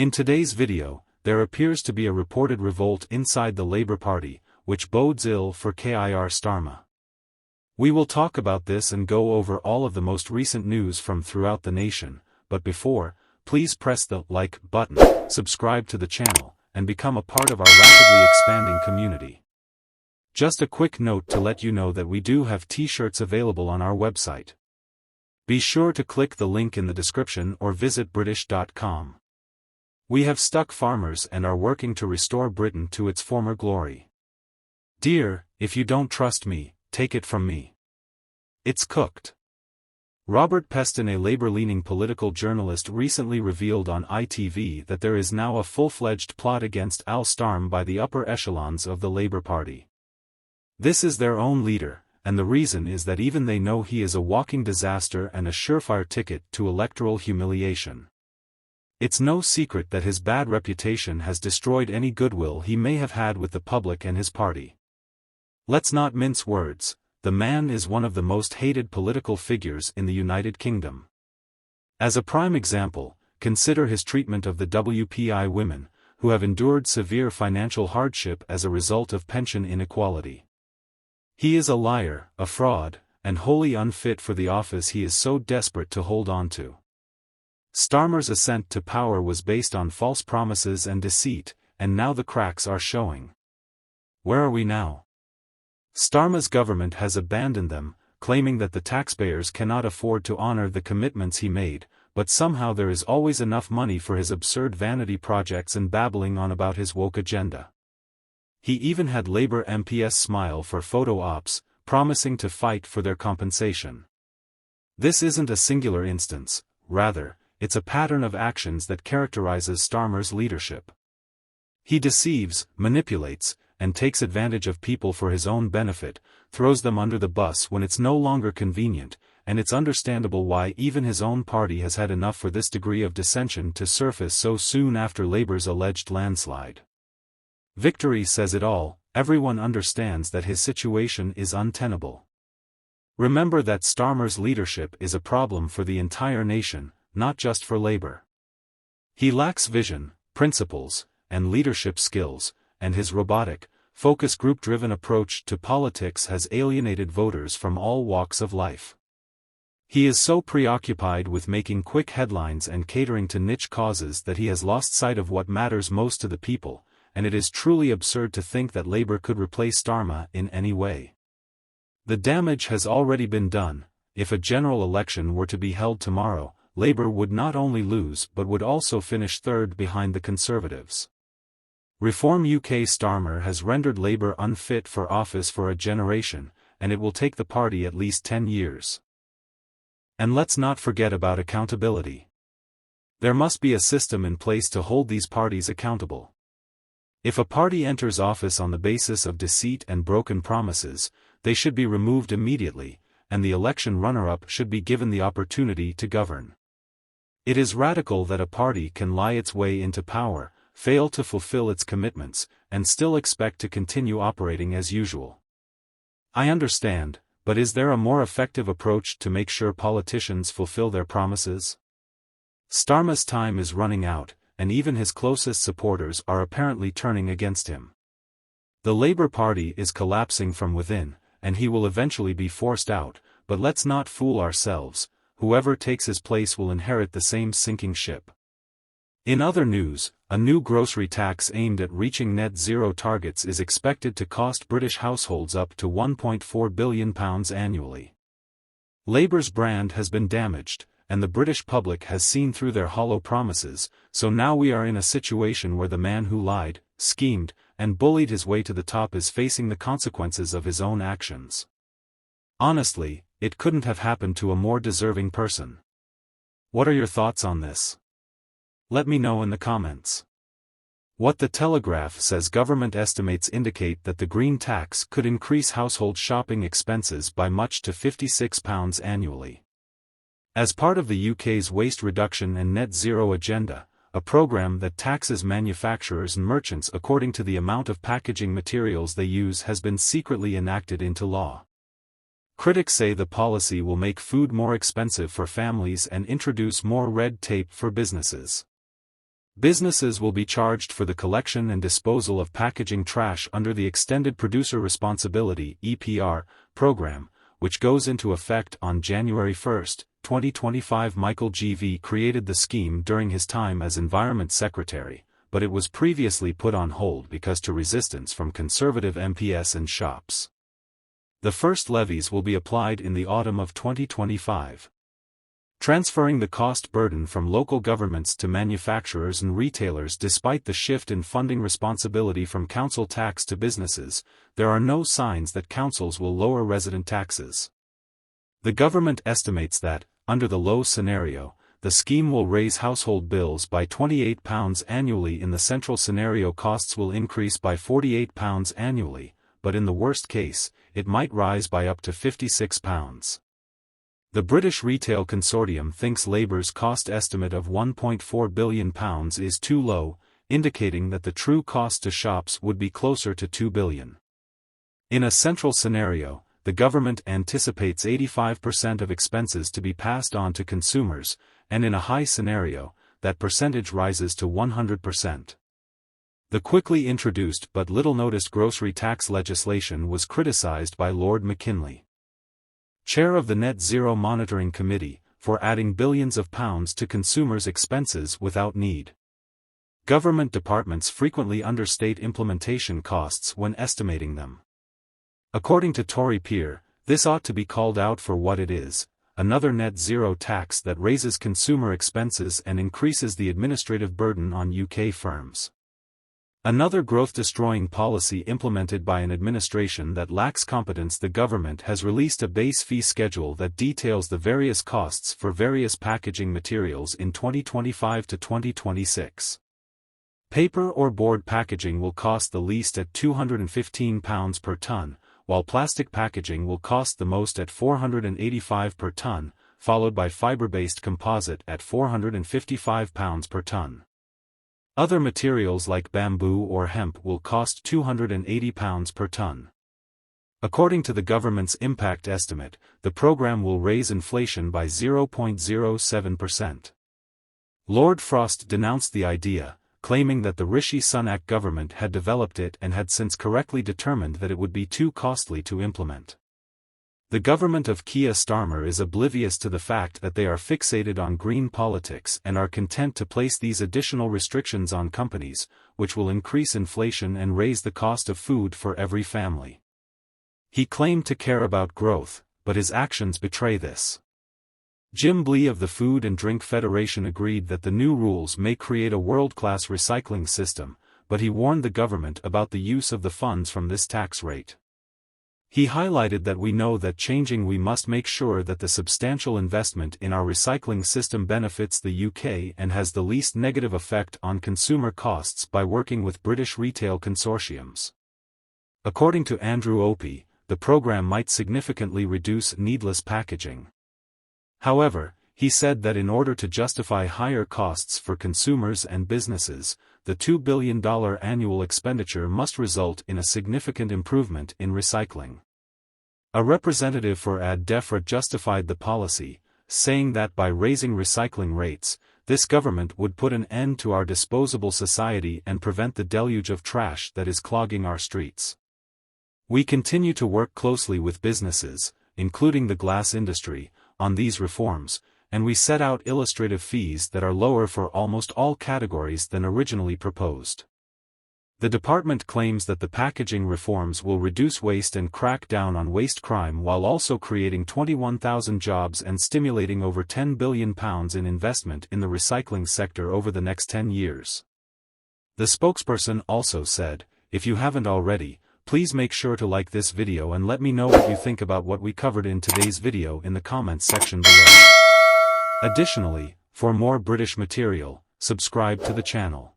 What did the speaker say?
In today's video, there appears to be a reported revolt inside the Labour Party, which bodes ill for Keir Starmer. We will talk about this and go over all of the most recent news from throughout the nation, but before, please press the like button, subscribe to the channel, and become a part of our rapidly expanding community. Just a quick note to let you know that we do have t-shirts available on our website. Be sure to click the link in the description or visit British.com. We have stuck farmers and are working to restore Britain to its former glory. Dear, if you don't trust me, take it from me. It's cooked. Robert Peston, a Labour-leaning political journalist, recently revealed on ITV that there is now a full-fledged plot against Al Starmer by the upper echelons of the Labour Party. This is their own leader, and the reason is that even they know he is a walking disaster and a surefire ticket to electoral humiliation. It's no secret that his bad reputation has destroyed any goodwill he may have had with the public and his party. Let's not mince words, the man is one of the most hated political figures in the United Kingdom. As a prime example, consider his treatment of the WPI women, who have endured severe financial hardship as a result of pension inequality. He is a liar, a fraud, and wholly unfit for the office he is so desperate to hold on to. Starmer's ascent to power was based on false promises and deceit, and now the cracks are showing. Where are we now? Starmer's government has abandoned them, claiming that the taxpayers cannot afford to honor the commitments he made, but somehow there is always enough money for his absurd vanity projects and babbling on about his woke agenda. He even had Labour MPs smile for photo ops, promising to fight for their compensation. This isn't a singular instance, rather, it's a pattern of actions that characterizes Starmer's leadership. He deceives, manipulates, and takes advantage of people for his own benefit, throws them under the bus when it's no longer convenient, and it's understandable why even his own party has had enough for this degree of dissension to surface so soon after Labour's alleged landslide. Victory says it all, everyone understands that his situation is untenable. Remember that Starmer's leadership is a problem for the entire nation, not just for Labour. He lacks vision, principles, and leadership skills, and his robotic, focus group-driven approach to politics has alienated voters from all walks of life. He is so preoccupied with making quick headlines and catering to niche causes that he has lost sight of what matters most to the people, and it is truly absurd to think that Labour could replace Starmer in any way. The damage has already been done. If a general election were to be held tomorrow, Labour would not only lose but would also finish third behind the Conservatives. Reform UK Starmer has rendered Labour unfit for office for a generation, and it will take the party at least 10 years. And let's not forget about accountability. There must be a system in place to hold these parties accountable. If a party enters office on the basis of deceit and broken promises, they should be removed immediately, and the election runner-up should be given the opportunity to govern. It is radical that a party can lie its way into power, fail to fulfill its commitments, and still expect to continue operating as usual. I understand, but is there a more effective approach to make sure politicians fulfill their promises? Starmer's time is running out, and even his closest supporters are apparently turning against him. The Labour Party is collapsing from within, and he will eventually be forced out, but let's not fool ourselves, whoever takes his place will inherit the same sinking ship. In other news, a new grocery tax aimed at reaching net zero targets is expected to cost British households up to £1.4 billion annually. Labour's brand has been damaged, and the British public has seen through their hollow promises, so now we are in a situation where the man who lied, schemed, and bullied his way to the top is facing the consequences of his own actions. Honestly, it couldn't have happened to a more deserving person. What are your thoughts on this? Let me know in the comments. What The Telegraph says government estimates indicate that the green tax could increase household shopping expenses by much to £56 annually. As part of the UK's waste reduction and net zero agenda, a program that taxes manufacturers and merchants according to the amount of packaging materials they use has been secretly enacted into law. Critics say the policy will make food more expensive for families and introduce more red tape for businesses. Businesses will be charged for the collection and disposal of packaging trash under the Extended Producer Responsibility (EPR) program, which goes into effect on January 1, 2025. Michael G.V. created the scheme during his time as Environment Secretary, but it was previously put on hold because to resistance from conservative MPs and shops. The first levies will be applied in the autumn of 2025. Transferring the cost burden from local governments to manufacturers and retailers. Despite the shift in funding responsibility from council tax to businesses, there are no signs that councils will lower resident taxes. The government estimates that, under the low scenario, the scheme will raise household bills by £28 annually. In the central scenario, costs will increase by £48 annually, but in the worst case, it might rise by up to £56. The British Retail Consortium thinks Labour's cost estimate of £1.4 billion is too low, indicating that the true cost to shops would be closer to £2 billion. In a central scenario, the government anticipates 85% of expenses to be passed on to consumers, and in a high scenario, that percentage rises to 100%. The quickly introduced but little-noticed grocery tax legislation was criticised by Lord McKinley, chair of the Net Zero Monitoring Committee, for adding billions of pounds to consumers' expenses without need. Government departments frequently understate implementation costs when estimating them. According to Tory peer, this ought to be called out for what it is, another net zero tax that raises consumer expenses and increases the administrative burden on UK firms. Another growth-destroying policy implemented by an administration that lacks competence. The government has released a base fee schedule that details the various costs for various packaging materials in 2025 to 2026. Paper or board packaging will cost the least at £215 per tonne, while plastic packaging will cost the most at £485 per tonne, followed by fibre-based composite at £455 per tonne. Other materials like bamboo or hemp will cost £280 per tonne. According to the government's impact estimate, the program will raise inflation by 0.07%. Lord Frost denounced the idea, claiming that the Rishi Sunak government had developed it and had since correctly determined that it would be too costly to implement. The government of Keir Starmer is oblivious to the fact that they are fixated on green politics and are content to place these additional restrictions on companies, which will increase inflation and raise the cost of food for every family. He claimed to care about growth, but his actions betray this. Jim Blee of the Food and Drink Federation agreed that the new rules may create a world-class recycling system, but he warned the government about the use of the funds from this tax rate. He highlighted that we know that we must make sure that the substantial investment in our recycling system benefits the UK and has the least negative effect on consumer costs by working with British retail consortiums. According to Andrew Opie, the programme might significantly reduce needless packaging. However, he said that in order to justify higher costs for consumers and businesses, the $2 billion annual expenditure must result in a significant improvement in recycling. A representative for Ad Defra justified the policy, saying that by raising recycling rates, this government would put an end to our disposable society and prevent the deluge of trash that is clogging our streets. We continue to work closely with businesses, including the glass industry, on these reforms, and we set out illustrative fees that are lower for almost all categories than originally proposed. The department claims that the packaging reforms will reduce waste and crack down on waste crime while also creating 21,000 jobs and stimulating over £10 billion in investment in the recycling sector over the next 10 years. The spokesperson also said, "If you haven't already, please make sure to like this video and let me know what you think about what we covered in today's video in the comments section below. Additionally, for more British material, subscribe to the channel."